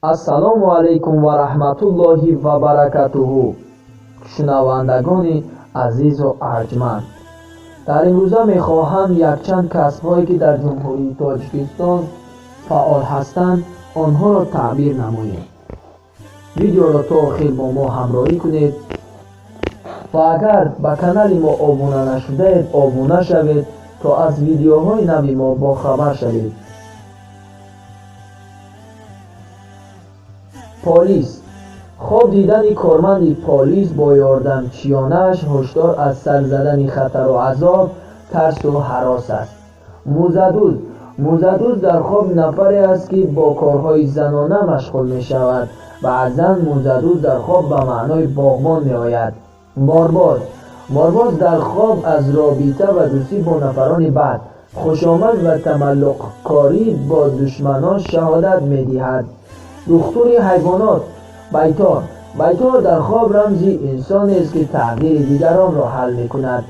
ассалому алайкум ва раҳматуллоҳи ва баракатуҳу. шунавандагони азизу арҷманд, дар имрӯза мехоҳам якчанд касбҳое ки дар ҷумҳурии Тоҷикистон фаъол ҳастанд онҳоро таъбир намоем. видеоро то охир бо мо ҳамроҳӣ кунед ва агар ба канали мо обуна нашудаед обуна шавед то аз видеоҳои нави мо бохабар шавед. полис. хоб дидани корманди полис бо ёрдамчиёнаш ҳушдор аз сар задани хатару азоб, тарсу ҳарос аст. мӯзадуз дар хоб нафаре аст ки бо корҳои занона машғул мешавад. баъзан мӯзадуз дар хоб ба маънои боғбон меояд. морбоз дар хоб аз робита ва дӯстӣ бо нафарони бад, хушомад ва тамаллуқкорӣ бо душманон шаҳодат медиҳад. духтури ҳайвонот. байтор дар хоб рамзи инсонест ки тағдири дигаронро ҳал мекунад.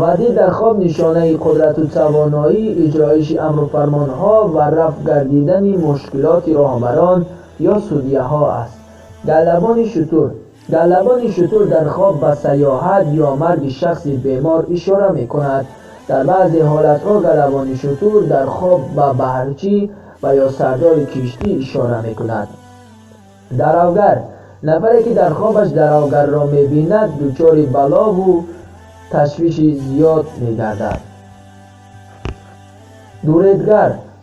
вазир дар хоб нишонаи қудрату тавоноии иҷроиши амру фармонҳо ва рафъ гардидани мушкилоти роҳбарон ё судяҳо аст. галлабони шутур дар хоб ба саёҳат ё марги шахси бемор ишора мекунад. дар баъзе ҳолатҳо галлабони шутур дар хоб ба баҳрчӣ ва ё сардори киштӣ ишора мекунад. даровгар. нафаре ки дар хобаш даровгарро мебинад дучори балову ташвиши зиёд мегардад.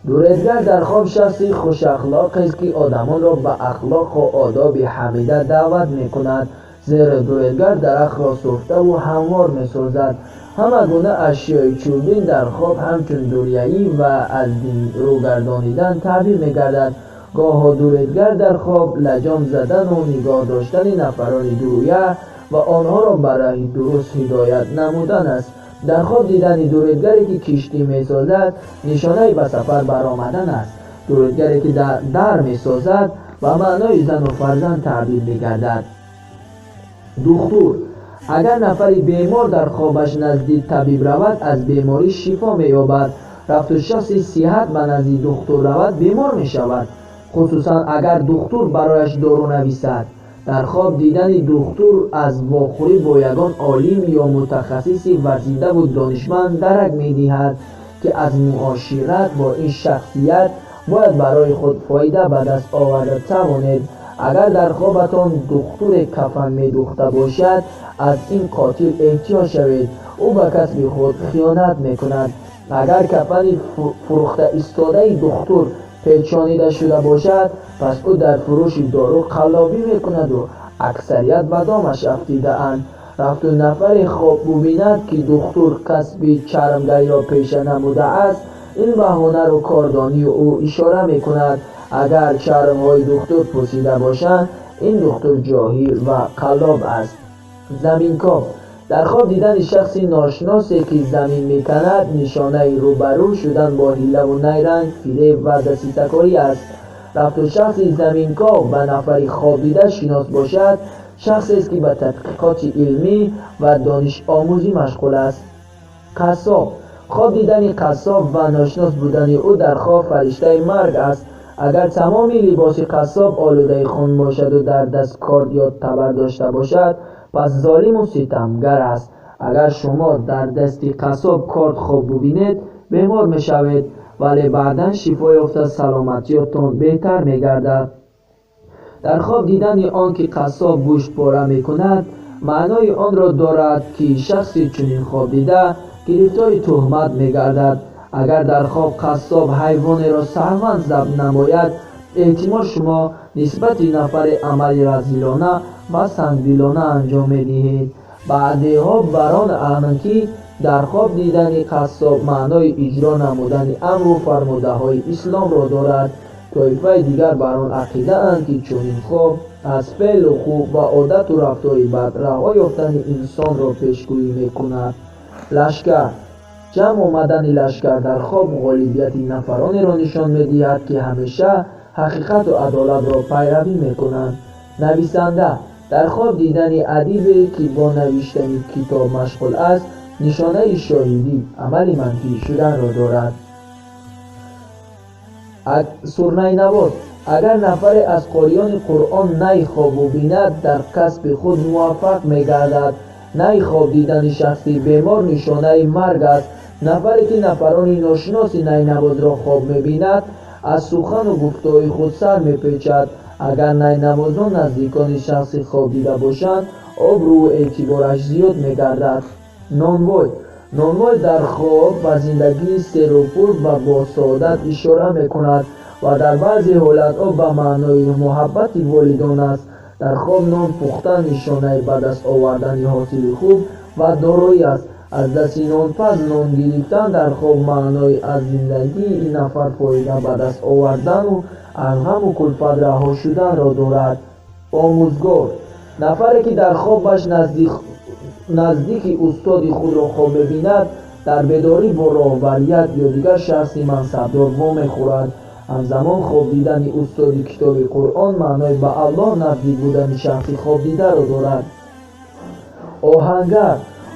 дуредгар дар хоб шахси хушахлоқест ки одамонро ба ахлоқу одоби ҳамида даъват мекунад, зеро дуредгар дарахтро суфтаву ҳамвор месозад. ҳама гуна ашёи чӯбин дар хоб ҳамчун дурияӣ ва аз дин рӯгардонидан таъбир мегардад. гоҳо дуредгар дар хоб лаҷом задану нигоҳ доштани нафарони дуруя ва онҳоро ба раҳи дуруст ҳидоят намудан аст. дар хоб дидани дуредгаре ки киштӣ месозад нишонаи ба сафар баромадан аст. дуредгаре ки дар месозад ба маънои зану фарзанд таъбир мегардад. духтур. агар нафари бемор дар хобаш назди табиб равад аз беморӣ шифо меёбад. рафту шахси сиҳат ба назди духтур равад бемор мешавад, хусусан агар духтур барояш дору нависад. дар хоб дидани духтур аз вохӯрӣ бо ягон олим ё мутахассиси варзидаву донишманд дарак медиҳад ки аз муошират бо ин шахсият бояд барои худ фоида ба даст оварда тавонед. агар дар хобатон духтуре кафан медухта бошад аз ин қотил эҳтиёт шавед, ӯ ба касби худ хиёнат мекунад. агар кафани фурӯхта истодаи духтур печонида шуда бошад пас ӯ дар фурӯши дору қаллобӣ мекунаду аксарият ба домаш афтидаанд. рафту нафаре хоб бубинад ки духтур касби чармгариро пеша намудааст, ин баҳонару кордонию ӯ ишора мекунад. агар чармҳои духтур пусида бошанд ин духтур ҷоҳил ва қаллоб аст. заминкоб. дар хоб дидани шахси ношиносе ки замин меканад нишонаи рӯбарӯ шудан бо ҳилаву найранг, фиреб ва дастисакорӣ аст. рафту шахси заминкоб ба нафари хобдида шинос бошад шахсест ки ба тадқиқоти илмӣ ва донишомӯзӣ машғул аст. қассоб. хоб дидани қассоб ва ношинос будани ӯ дар хоб фариштаи марг аст. агар тамоми либоси қассоб олудаи хун бошаду дар даст корд ё табар дошта бошад пас золиму ситамгар аст. агар шумо дар дасти қассоб корд хоб бубинед бемор мешавед, вале баъдан шифо ёфта саломатиётон беҳтар мегардад. дар хоб дидани он ки қассоб гӯшт пора мекунад маънои онро дорад ки шахси чунин хобдида гирифтори тӯҳмат мегардад. агар дар хоб қассоб ҳайвонеро саҳван забт намояд эҳтимол шумо нисбати нафаре амали разилона ва сангдилона анҷом медиҳед. баъзеҳо бар он аҳманд ки дар хоб дидани қассоб маънои иҷро намудани амру фармудаҳои исломро дорад. тоифаи дигар бар он ақидаанд ки чунин хоб аз феълу хуб ва одату рафтори бад раҳо ёфтани инсонро пешгӯӣ мекунад. лашкар. ҷамъ омадани лашкар дар хоб ғолибияти нафаронеро нишон медиҳад ки ҳамеша ҳақиқату адолатро пайравӣ мекунанд. нависанда. дар хоб дидани адибе ки бо навиштани китоб машғул аст нишонаи шоҳидӣ, амали манфӣ шуданро дорад. сурнайнавод. اگر نفری از قاریان قرآن نی خواب بیند در کسب خود موفق میگردد. نی خواب دیدن شخصی بیمار نشانه مرگ است. نفری که نفران ناشناس نی نماز را خواب میبیند از سخن و گفتار خود سر میپیچد. اگر نی نمازان نزدیکان شخصی خواب دیده باشند آبرو و اعتبارش زیاد میگردد. نانوای در خواب به زندگی سیروپور و با سعادت اشاره میکند و در بعضی حالتها به معنای محبت والدان است. در خواب نان پختن نشانه به دست آوردن حاصل خوب و دارایی است. از دست نانپز نان گرفتن در خواب معنای از زندگی این نفر فایده به دست آوردن و از غم و کلفت رها شدن را دارد. آموزگار نفری که در خوابش نزدیک استاد خود را خواب می‌بیند در بیداری با راهبریت یا دیگر شخصی منصبدار وام خورد. همزمان خواب دیدن استاد کتاب قرآن معنای به الله نزدیک بودن شخصی خواب دیده را دارد.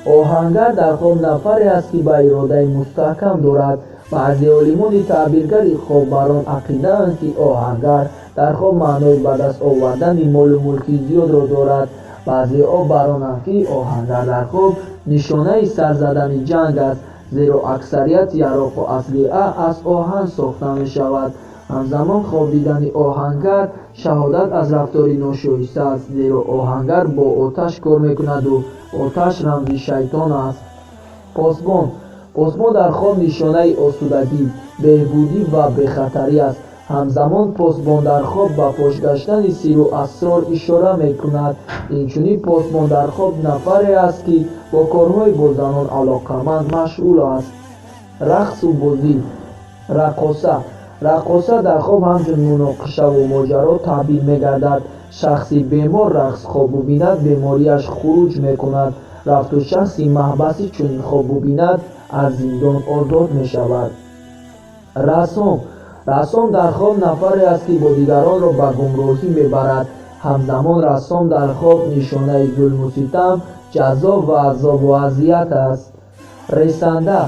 آهنگر در خواب نفری است که به اراده مستحکم دارد. بعضی عالمان تعبیرگری خواببران عقیده اند که آهنگر در خواب معنای به دست آوردن مال و ملک زیاد را دارد. بعضی برانند که آهنگر در خواب نشانه سر زدن جنگ است، زیرا اکثریت یراق و اسلحه از آهن ساخته می شود. همزمان خواب دیدن آهنگر شهادت از رفتار ناشایسته است، زیرا آهنگر با آتش کار میکند و آتش رمز شیطان است. پاسبان در خواب نشانه آسودگی، بهبودی و بخطری است. همزمان پاسبان در خواب به فاش گشتن سر و اسرار اشاره میکند. اینچنین پاسبان در خواب نفری است که با کارهای با زنان علاقمند مشغول است. رقص و بازی. رقاصه در خواب همچون مناقشه و ماجرا تعبیر میگردد. شخصی بیمار رقص خواب بیند بیماریش خروج میکند. رفت و شخصی محبسی چنین خواب بیند از زندان آزاد میشود. رسام در خواب نفری است که با دیگران را به گمراهی میبرد. همزمان رسام در خواب نشانه ظلم و ستم، جزا و عذاب و اذیت است. رسنده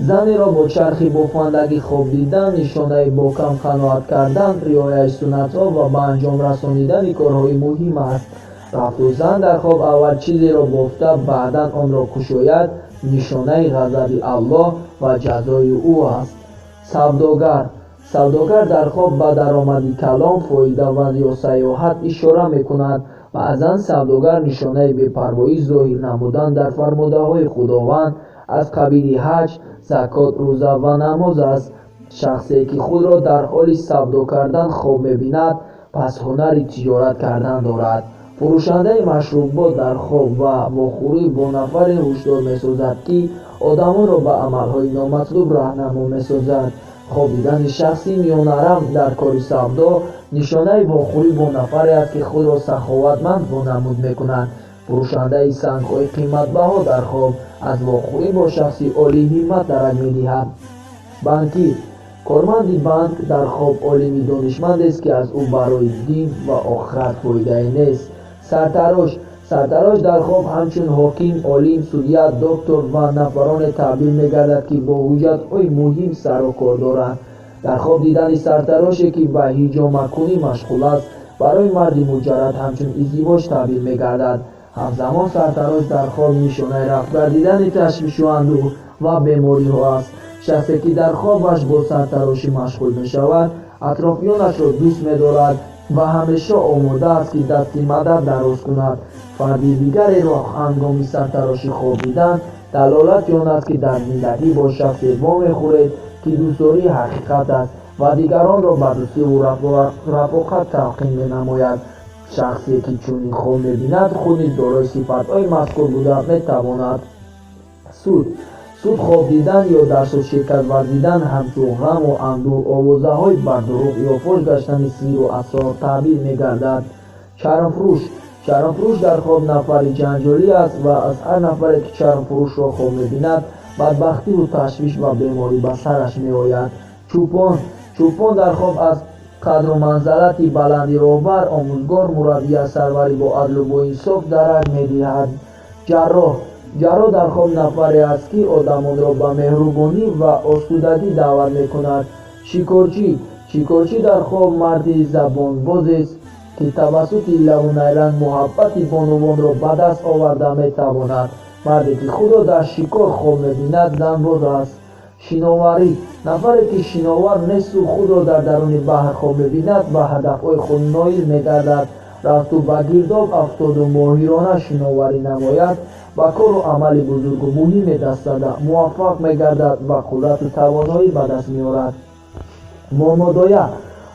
زنی را با چرخی بافندگی خواب دیدن نشانه با کم قناعت کردن، رعایت سنت‌ها و به انجام رسانیدن کارهای مهم است. رفت و زن در خواب اول چیزی را بافته بعدا آن را کشاید نشانه غضب الله و جزای او است. سوداگر در خواب به درآمد کلام، فایده و یا سیاحت اشاره میکند. بعضا سوداگر نشانه بی‌پروایی ظاهر نمودن در فرمانده خداوند از قبیل حج، زکات، روزه و نماز است. شخصی که خود را در حال سودا کردن خواب می‌بیند پس هنر تجارت کردن دارد. فروشنده مشروبات در خواب و واخوری با نفر هوشیار می‌سازد که آدمان را به عمل‌های نامطلوب راهنما می‌سازد. خواب دیدن شخصی میانرم در کار سودا نشانه واخوری با نفری است که خود را سخاوتمند وانمود می‌کند. فروشنده سنگ‌های قیمت‌بها در خواب از واخوری با شخصی عالی همت درک می‌دهد. بانکیر کارمند بانک در خواب عالمی دانشمند است که از او برای دین و آخرت فایده نیست. سرتراش در خواب همچون حاکم، عالم، سودیه، دکتر و نفران تعبیر می‌گردد که با حجت‌های مهم سر و کار دارند. در خواب دیدن سرتراشی که به حجام‌کنی مشغول است برای مرد مجرد همچون ازدواج تعبیر می‌گردد. همزمان سرتراش در خواب نشانه رفت گردیدن تشویش و اندوه و بیماری‌ها است. شخصی که در خوابش با سرتراشی مشغول می‌شود اطرافیانش را دوست می‌دارد و همیشه آماده است که دستی مدد دراز کند. فردی دیگری را هنگام سرتراشی خواب دیدن دلالت آن است که در زندگی با شخصی وام خورد که دوستداری حقیقت است و دیگران را به دوستی و رفاقت تلقین می‌نماید. شخصی که چنین خواب می‌بیند خود نیز دارای صفت‌های مذکور بوده می‌تواند. سود خواب دیدن یا در سود شرکت ورزیدن همچون غم و اندوه، آوازه‌های بر دروغ یا فحش گشتن سر و اسرار تعبیر می‌گردد. چرم‌فروش در خواب نفری جنجالی است و از هر نفری که چرم‌فروش را خواب می‌بیند بدبختی و تشویش و بیماری به سرش می‌آید. چوپان در خواب از قدر و منزلت بلندی راهبر، آموزگار، مربی از سروری با عدل و با انصاف درک می‌دهد. جراح در خواب نفری است که آدمان را به مهربانی و آسودگی دعوت می‌کند. шикорчӣ дар хоб марди забонбоз аст ки тавассути лаву найланг муҳаббати бонувонро ба даст оварда метавонад. марде ки худро дар шикор хоб мебинад занбоз аст. шиноварӣ нафаре ки шиновар несту худро дар даруни баҳр хоб мебинад ба ҳадафҳои худ ноил мегардад. рафту ба гирдоб афтоду моҳирона шиноварӣ намояд ба кору амали бузургу муҳиме даст зада муваффақ мегардад ва қудрату тавоноӣ ба даст меорад.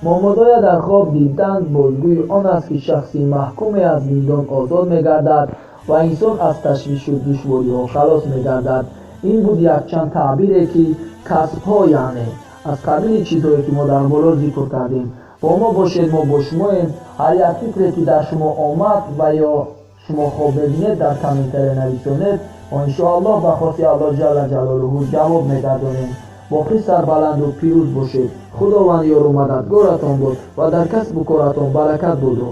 момодоя дар хоб дидан бозгӯи он аст ки шахси маҳкуме аз зиндон озод мегардад ва инсон аз ташвишу душвориҳо халос мегардад. ин буд якчанд таъбире ки касбҳо яъне аз қабили чизҳое ки мо дар боло зикр кардем. бо мо бошед, мо бо шумоем. ҳар як фикре ки дар шумо омад ва ё шумо хоб мебинед дар комментария нависонед ва иншоаллоҳ ба хости аллоҳ ҷалла ҷалолуҳу ҷавоб мегардонем. боқӣ сарбаланду пирӯз бошед. худованд ёру мададгоратон бод ва дар касбу коратон баракат бодо.